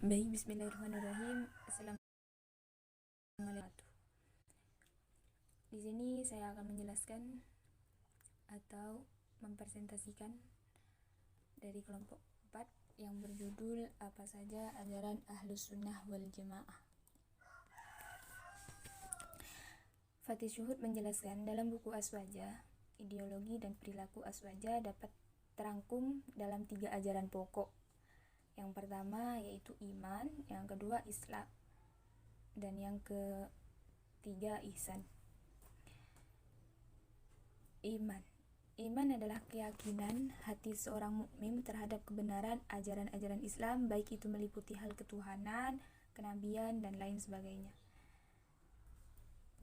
Baik, bismillahirrahmanirrahim. Assalamualaikum. Di sini saya akan menjelaskan atau mempresentasikan dari kelompok 4 yang berjudul apa saja ajaran Ahlus Sunnah wal Jamaah. Fatih Syuhud menjelaskan dalam buku Aswaja, ideologi dan perilaku Aswaja dapat terangkum dalam 3 ajaran pokok. Yang pertama yaitu iman, yang kedua Islam, dan yang ketiga ihsan. Iman adalah keyakinan hati seorang mukmin terhadap kebenaran ajaran-ajaran Islam, baik itu meliputi hal ketuhanan, kenabian, dan lain sebagainya.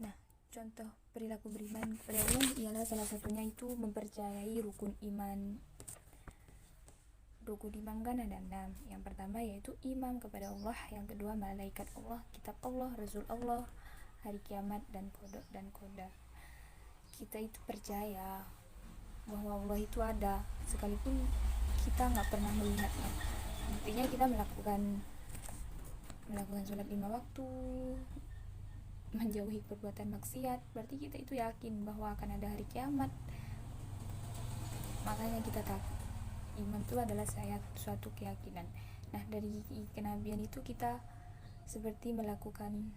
Nah, contoh perilaku beriman kepada Allah ialah salah satunya itu mempercayai rukun iman. Rukun iman kan ada 6. Yang pertama yaitu iman kepada Allah, yang kedua malaikat Allah, kitab Allah, Rasul Allah, hari kiamat, dan qadar. Kita itu percaya bahwa Allah itu ada sekalipun kita nggak pernah melihatnya. Intinya kita melakukan sholat 5 waktu, menjauhi perbuatan maksiat, berarti kita itu yakin bahwa akan ada hari kiamat. Makanya kita takut. Iman itu adalah suatu keyakinan. Nah, dari kenabian itu kita seperti melakukan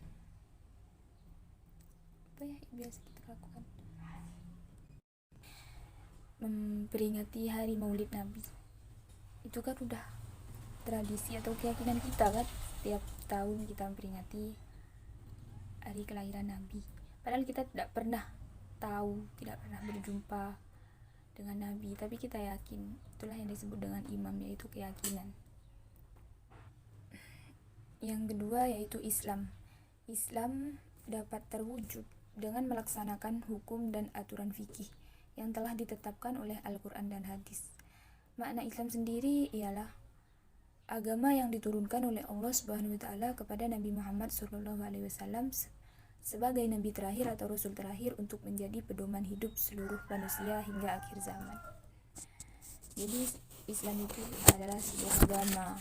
biasa kita lakukan, memperingati hari Maulid Nabi. Itu kan udah tradisi atau keyakinan kita kan, setiap tahun kita memperingati hari kelahiran Nabi. Padahal kita tidak pernah tahu, tidak pernah berjumpa dengan Nabi, tapi kita yakin. Itulah yang disebut dengan iman, yaitu keyakinan. Yang kedua yaitu Islam. Islam dapat terwujud dengan melaksanakan hukum dan aturan fikih yang telah ditetapkan oleh Al-Quran dan hadis. Makna Islam sendiri ialah agama yang diturunkan oleh Allah Subhanahu wa taala kepada Nabi Muhammad SAW sebagai nabi terakhir atau rasul terakhir untuk menjadi pedoman hidup seluruh manusia hingga akhir zaman. Jadi Islam itu adalah sebuah agama.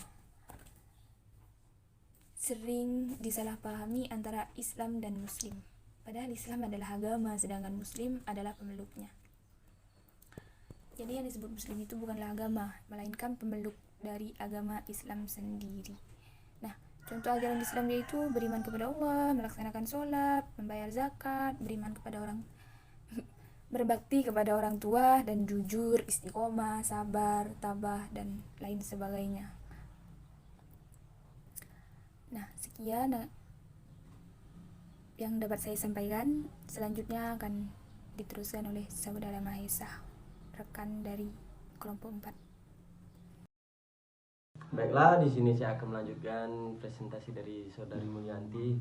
Sering disalahpahami antara Islam dan Muslim. Padahal Islam adalah agama, sedangkan Muslim adalah pemeluknya. Jadi yang disebut Muslim itu bukanlah agama, melainkan pemeluk dari agama Islam sendiri. Nah, contoh ajaran Islam yaitu beriman kepada Allah, melaksanakan sholat, membayar zakat, beriman kepada orang, berbakti kepada orang tua, dan jujur, istiqomah, sabar, tabah, dan lain sebagainya. Nah, sekian yang dapat saya sampaikan. Selanjutnya akan diteruskan oleh Saudara Mahesa, rekan dari kelompok 4. Baiklah, di sini saya akan melanjutkan presentasi dari Saudari Mulyanti.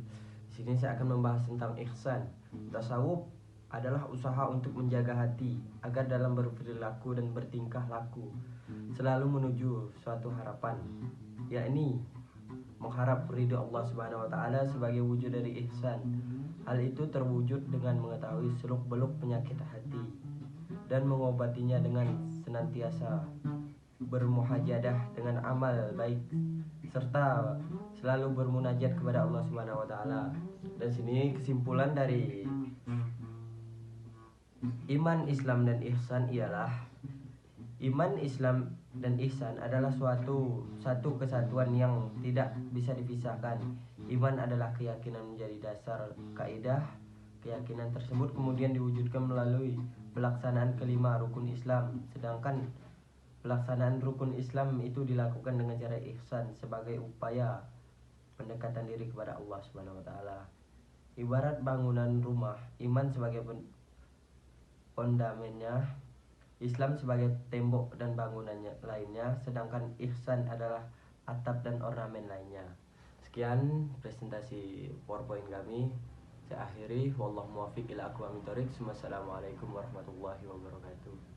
Di sini saya akan membahas tentang ihsan. Tasawuf adalah usaha untuk menjaga hati agar dalam berperilaku dan bertingkah laku selalu menuju suatu harapan, yakni mengharap ridho Allah Subhanahu wa taala sebagai wujud dari ihsan. Hal itu terwujud dengan mengetahui seluk-beluk penyakit hati dan mengobatinya dengan senantiasa bermuhajadah dengan amal baik serta selalu bermunajat kepada Allah Subhanahu wa taala. Dan sini kesimpulan dari iman, Islam, dan ihsan ialah iman, Islam, dan ihsan adalah satu kesatuan yang tidak bisa dipisahkan. Iman adalah keyakinan menjadi dasar kaidah. Keyakinan tersebut kemudian diwujudkan melalui pelaksanaan kelima rukun Islam, sedangkan pelaksanaan rukun Islam itu dilakukan dengan cara ihsan sebagai upaya pendekatan diri kepada Allah Subhanahu wa taala. Ibarat bangunan rumah, iman sebagai pondamennya, Islam sebagai tembok dan bangunannya lainnya, sedangkan ihsan adalah atap dan ornamen lainnya. Sekian presentasi PowerPoint kami. Saya akhiri, wallahu muwaffiq ila aqwamit thoriq. Wassalamualaikum warahmatullahi wabarakatuh.